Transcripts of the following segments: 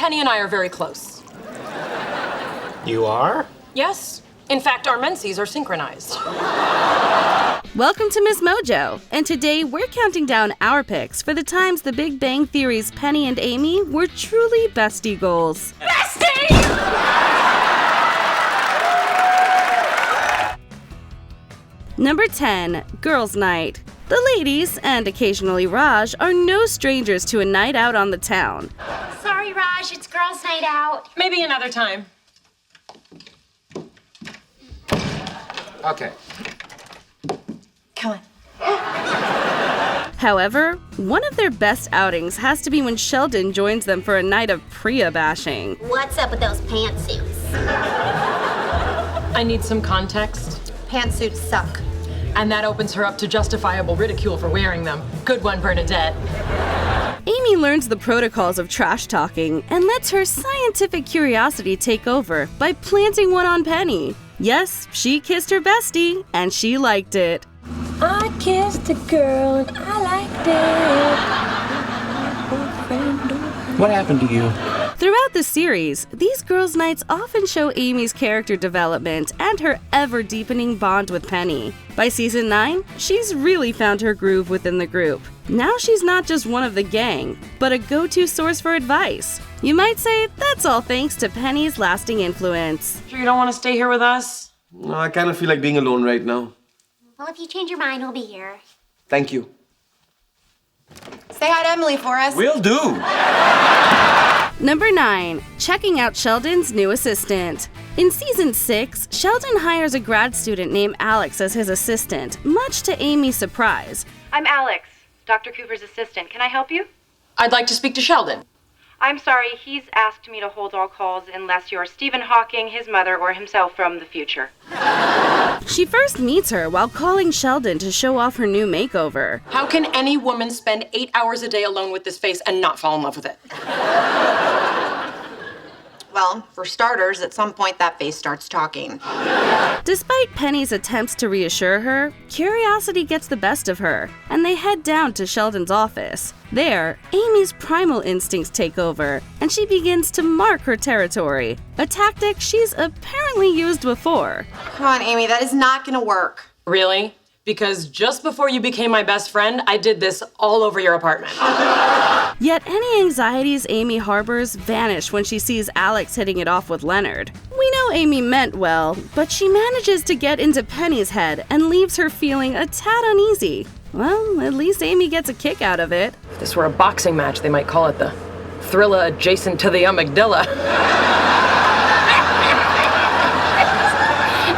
Penny and I are very close. You are? Yes. In fact, our menses are synchronized. Welcome to MsMojo, and today we're counting down our picks for the times the Big Bang Theory's Penny and Amy were truly bestie goals. Bestie! Number 10, Girls' Night. The ladies, and occasionally Raj, are no strangers to a night out on the town. Sorry, Raj, it's girls' night out. Maybe another time. Okay. Come on. However, one of their best outings has to be when Sheldon joins them for a night of Priya bashing. What's up with those pantsuits? I need some context. Pantsuits suck. And that opens her up to justifiable ridicule for wearing them. Good one, Bernadette. Amy learns the protocols of trash talking and lets her scientific curiosity take over by planting one on Penny. Yes, she kissed her bestie, and she liked it. I kissed a girl and I liked it. What happened to you? Throughout the series, these girls' nights often show Amy's character development and her ever-deepening bond with Penny. By season 9, she's really found her groove within the group. Now she's not just one of the gang, but a go-to source for advice. You might say that's all thanks to Penny's lasting influence. Sure you don't want to stay here with us? No, I kind of feel like being alone right now. Well, if you change your mind, we'll be here. Thank you. Say hi to Emily for us. Will do. Number 9, checking out Sheldon's new assistant. In season 6, Sheldon hires a grad student named Alex as his assistant, much to Amy's surprise. I'm Alex, Dr. Cooper's assistant. Can I help you? I'd like to speak to Sheldon. I'm sorry, he's asked me to hold all calls unless you're Stephen Hawking, his mother, or himself from the future. She first meets her while calling Sheldon to show off her new makeover. How can any woman spend 8 hours a day alone with this face and not fall in love with it? Well, for starters, at some point that face starts talking. Despite Penny's attempts to reassure her, curiosity gets the best of her, and they head down to Sheldon's office. There, Amy's primal instincts take over, and she begins to mark her territory, a tactic she's apparently used before. Come on, Amy, that is not gonna work. Really? Because just before you became my best friend, I did this all over your apartment. Yet any anxieties Amy harbors vanish when she sees Alex hitting it off with Leonard. We know Amy meant well, but she manages to get into Penny's head and leaves her feeling a tad uneasy. Well, at least Amy gets a kick out of it. If this were a boxing match, they might call it the thriller adjacent to the amygdala.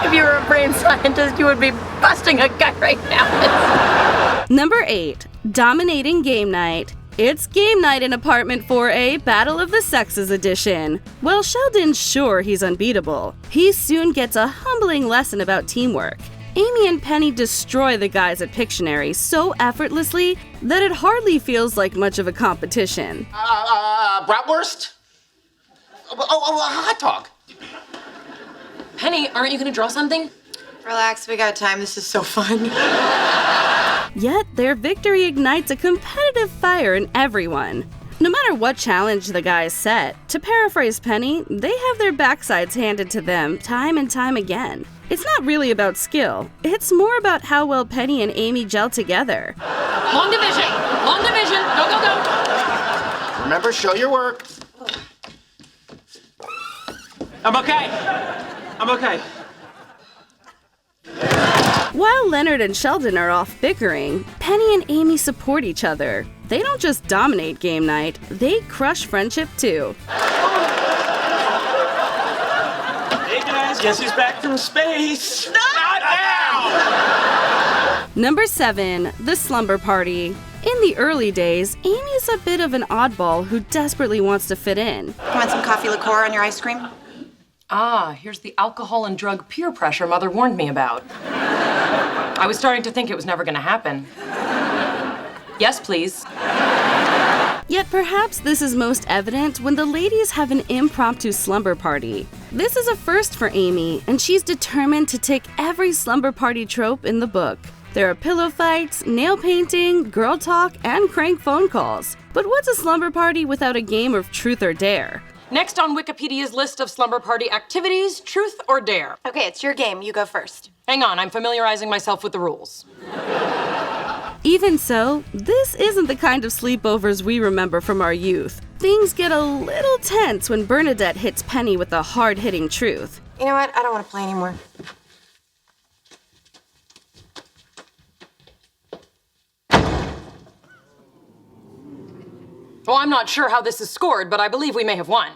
If you were a brain scientist, you would be busting a gut right now. Number 8, dominating game night. It's game night in Apartment 4A Battle of the Sexes edition. While Sheldon's sure he's unbeatable, he soon gets a humbling lesson about teamwork. Amy and Penny destroy the guys at Pictionary so effortlessly that it hardly feels like much of a competition. Bratwurst? Hot dog. Penny, aren't you going to draw something? Relax, we got time. This is so fun. Yet their victory ignites a competitive fire in everyone. No matter what challenge the guys set, to paraphrase Penny, they have their backsides handed to them time and time again. It's not really about skill, it's more about how well Penny and Amy gel together. Long division! Long division! Go, go, go! Remember, show your work. I'm okay. I'm okay. While Leonard and Sheldon are off bickering, Penny and Amy support each other. They don't just dominate game night, they crush friendship too. Hey guys, guess who's back from space? Not now! Number 7, the Slumber Party. In the early days, Amy's a bit of an oddball who desperately wants to fit in. You want some coffee liqueur on your ice cream? Ah, here's the alcohol and drug peer pressure Mother warned me about. I was starting to think it was never going to happen. Yes, please. Yet perhaps this is most evident when the ladies have an impromptu slumber party. This is a first for Amy, and she's determined to tick every slumber party trope in the book. There are pillow fights, nail painting, girl talk, and crank phone calls. But what's a slumber party without a game of truth or dare? Next on Wikipedia's list of Slumber Party activities, truth or dare? Okay, it's your game. You go first. Hang on, I'm familiarizing myself with the rules. Even so, this isn't the kind of sleepovers we remember from our youth. Things get a little tense when Bernadette hits Penny with a hard-hitting truth. You know what? I don't want to play anymore. Well, I'm not sure how this is scored, but I believe we may have won.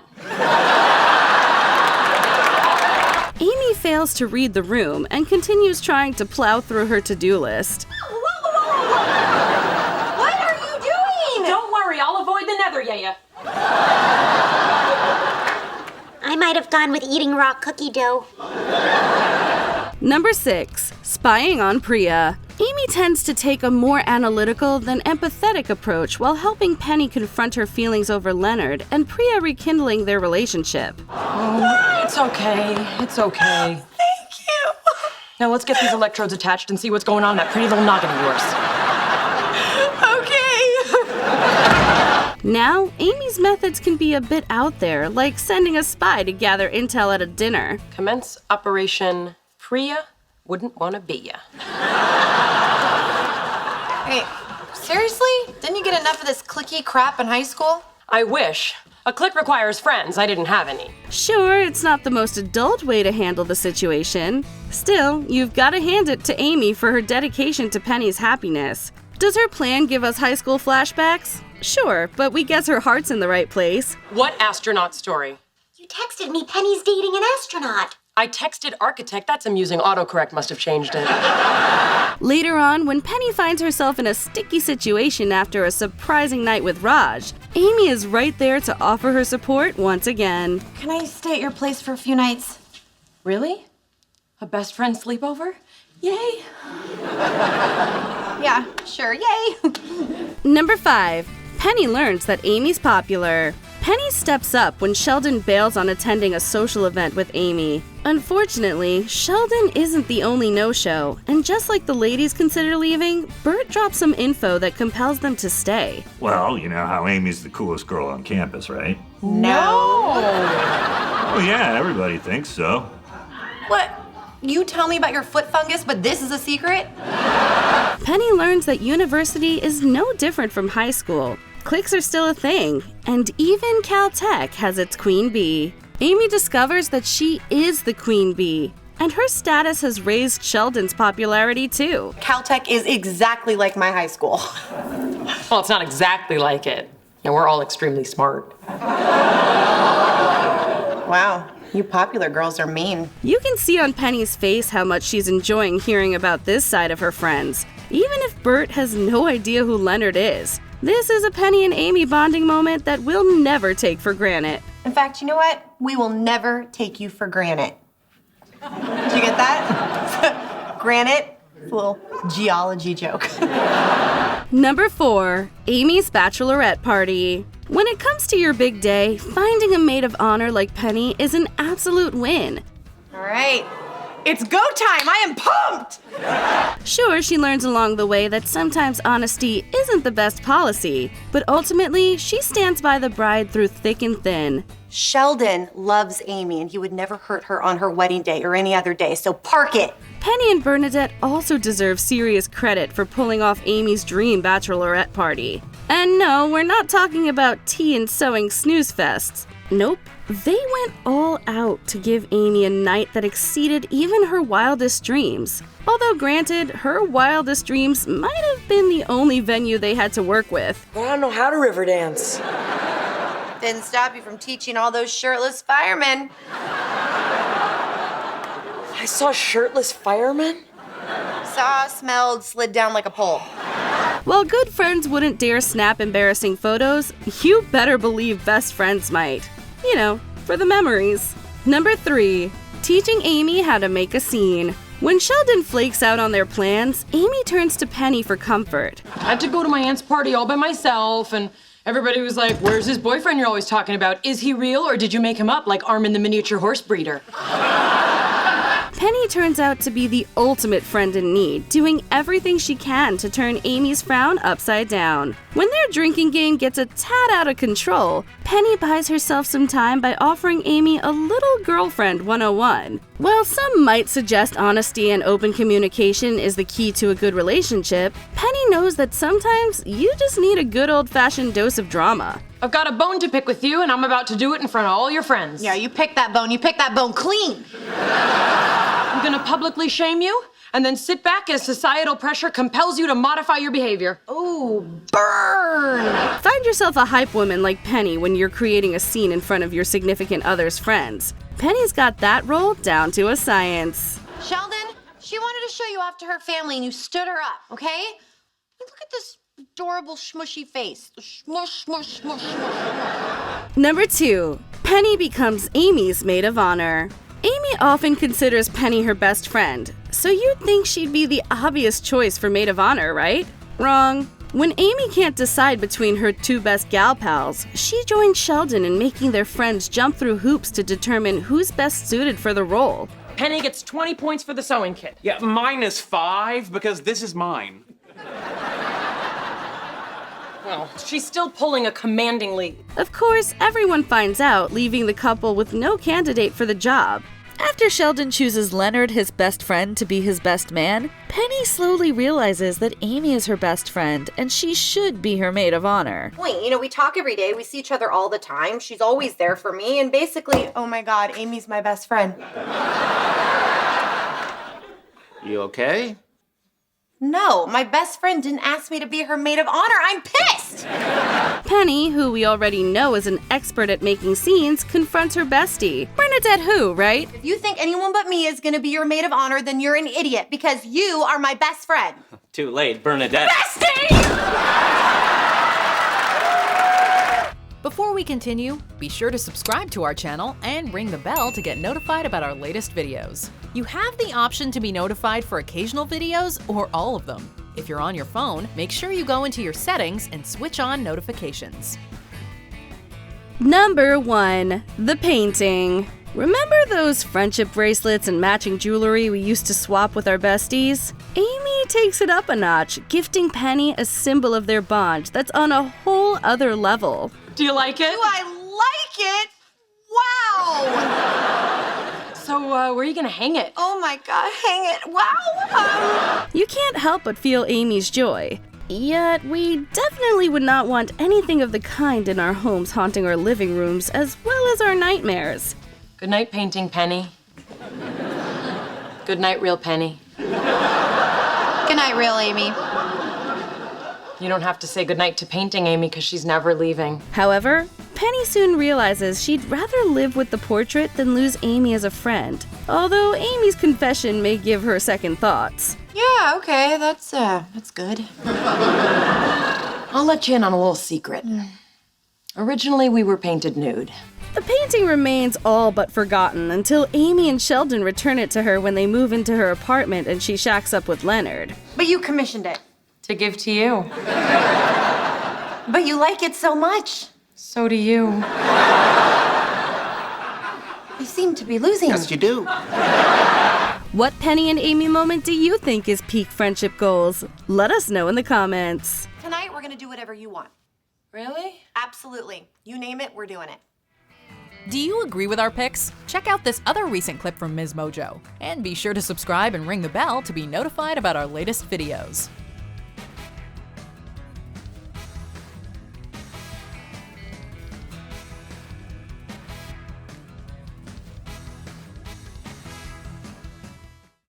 Amy fails to read the room and continues trying to plow through her to-do list. What are you doing? Don't worry, I'll avoid the nether, yeah. I might have gone with eating raw cookie dough. Number 6, spying on Priya. Amy tends to take a more analytical than empathetic approach while helping Penny confront her feelings over Leonard and Priya rekindling their relationship. It's okay. It's okay. Thank you. Now let's get these electrodes attached and see what's going on in that pretty little noggin of yours. Okay. Now, Amy's methods can be a bit out there, like sending a spy to gather intel at a dinner. Commence Operation Priya Wouldn't Wanna Be Ya. Hey, seriously? Didn't you get enough of this cliquey crap in high school? I wish. A clique requires friends. I didn't have any. Sure, it's not the most adult way to handle the situation. Still, you've got to hand it to Amy for her dedication to Penny's happiness. Does her plan give us high school flashbacks? Sure, but we guess her heart's in the right place. What astronaut story? You texted me Penny's dating an astronaut. I texted architect. That's amusing. Autocorrect must have changed it. Later on, when Penny finds herself in a sticky situation after a surprising night with Raj, Amy is right there to offer her support once again. Can I stay at your place for a few nights? Really? A best friend sleepover? Yay! Yeah, sure. Yay. Number 5, Penny learns that Amy's popular. Penny steps up when Sheldon bails on attending a social event with Amy. Unfortunately, Sheldon isn't the only no-show, and just like the ladies consider leaving, Bert drops some info that compels them to stay. Well, you know how Amy's the coolest girl on campus, right? No. Oh yeah, everybody thinks so. What? You tell me about your foot fungus, but this is a secret? Penny learns that university is no different from high school. Cliques are still a thing, and even Caltech has its queen bee. Amy discovers that she is the queen bee, and her status has raised Sheldon's popularity too. Caltech is exactly like my high school. Well, it's not exactly like it. And we're all extremely smart. Wow, you popular girls are mean. You can see on Penny's face how much she's enjoying hearing about this side of her friends, even if Bert has no idea who Leonard is. This is a Penny and Amy bonding moment that we'll never take for granted. In fact, you know what? We will never take you for granted. Did you get that? Granite? It's a little geology joke. Number 4, Amy's Bachelorette Party. When it comes to your big day, finding a maid of honor like Penny is an absolute win. All right, it's go time. I am pumped. Sure, she learns along the way that sometimes honesty isn't the best policy, but ultimately, she stands by the bride through thick and thin. Sheldon loves Amy, and he would never hurt her on her wedding day or any other day, so park it. Penny and Bernadette also deserve serious credit for pulling off Amy's dream bachelorette party. And no, we're not talking about tea and sewing snooze fests. Nope, they went all out to give Amy a night that exceeded even her wildest dreams. Although granted, her wildest dreams might have been the only venue they had to work with. But I don't know how to river dance. Didn't stop you from teaching all those shirtless firemen. I saw shirtless firemen? Saw, smelled, slid down like a pole. While good friends wouldn't dare snap embarrassing photos, you better believe best friends might. You know, for the memories. Number 3, teaching Amy how to make a scene. When Sheldon flakes out on their plans, Amy turns to Penny for comfort. I had to go to my aunt's party all by myself, and everybody was like, "Where's his boyfriend you're always talking about? Is he real, or did you make him up like Armin the miniature horse breeder?" Penny turns out to be the ultimate friend in need, doing everything she can to turn Amy's frown upside down. When their drinking game gets a tad out of control, Penny buys herself some time by offering Amy a little girlfriend 101. While some might suggest honesty and open communication is the key to a good relationship, Penny knows that sometimes you just need a good old-fashioned dose of drama. I've got a bone to pick with you, and I'm about to do it in front of all your friends. Yeah, you pick that bone. You pick that bone clean. I'm gonna publicly shame you, and then sit back as societal pressure compels you to modify your behavior. Ooh, burn! Find yourself a hype woman like Penny when you're creating a scene in front of your significant other's friends. Penny's got that role down to a science. Sheldon, she wanted to show you off to her family and you stood her up, okay? Look at this adorable smushy face. Smush, smush, smush, smush. Number 2. Penny becomes Amy's maid of honor. Amy often considers Penny her best friend, so you'd think she'd be the obvious choice for maid of honor, right? Wrong. When Amy can't decide between her two best gal pals, she joins Sheldon in making their friends jump through hoops to determine who's best suited for the role. Penny gets 20 points for the sewing kit. Yeah, -5 because this is mine. Well, she's still pulling a commanding lead. Of course, everyone finds out, leaving the couple with no candidate for the job. After Sheldon chooses Leonard, his best friend, to be his best man, Penny slowly realizes that Amy is her best friend and she should be her maid of honor. Wait, we talk every day, we see each other all the time, she's always there for me, and basically, oh my God, Amy's my best friend. You okay? No, my best friend didn't ask me to be her maid of honor. I'm pissed! Penny, who we already know is an expert at making scenes, confronts her bestie. Bernadette who, right? If you think anyone but me is gonna be your maid of honor, then you're an idiot, because you are my best friend. Too late, Bernadette. Before we continue, be sure to subscribe to our channel and ring the bell to get notified about our latest videos. You have the option to be notified for occasional videos or all of them. If you're on your phone, make sure you go into your settings and switch on notifications. Number 1. The painting. Remember those friendship bracelets and matching jewelry we used to swap with our besties? Amy takes it up a notch, gifting Penny a symbol of their bond that's on a whole other level. Do you like it? Do I like it? Wow! So, where are you gonna hang it? Oh my God, hang it, wow! You can't help but feel Amy's joy. Yet, we definitely would not want anything of the kind in our homes haunting our living rooms as well as our nightmares. Good night, painting Penny. Good night, real Penny. Good night, real Amy. You don't have to say goodnight to painting Amy because she's never leaving. However, Penny soon realizes she'd rather live with the portrait than lose Amy as a friend, although Amy's confession may give her second thoughts. Yeah, okay, that's good. I'll let you in on a little secret. Originally, we were painted nude. The painting remains all but forgotten until Amy and Sheldon return it to her when they move into her apartment and she shacks up with Leonard. But you commissioned it. To give to you. But you like it so much. So do you. You seem to be losing. Yes, you do. What Penny and Amy moment do you think is peak friendship goals? Let us know in the comments. Tonight, we're gonna do whatever you want. Really? Absolutely. You name it, we're doing it. Do you agree with our picks? Check out this other recent clip from MsMojo. And be sure to subscribe and ring the bell to be notified about our latest videos.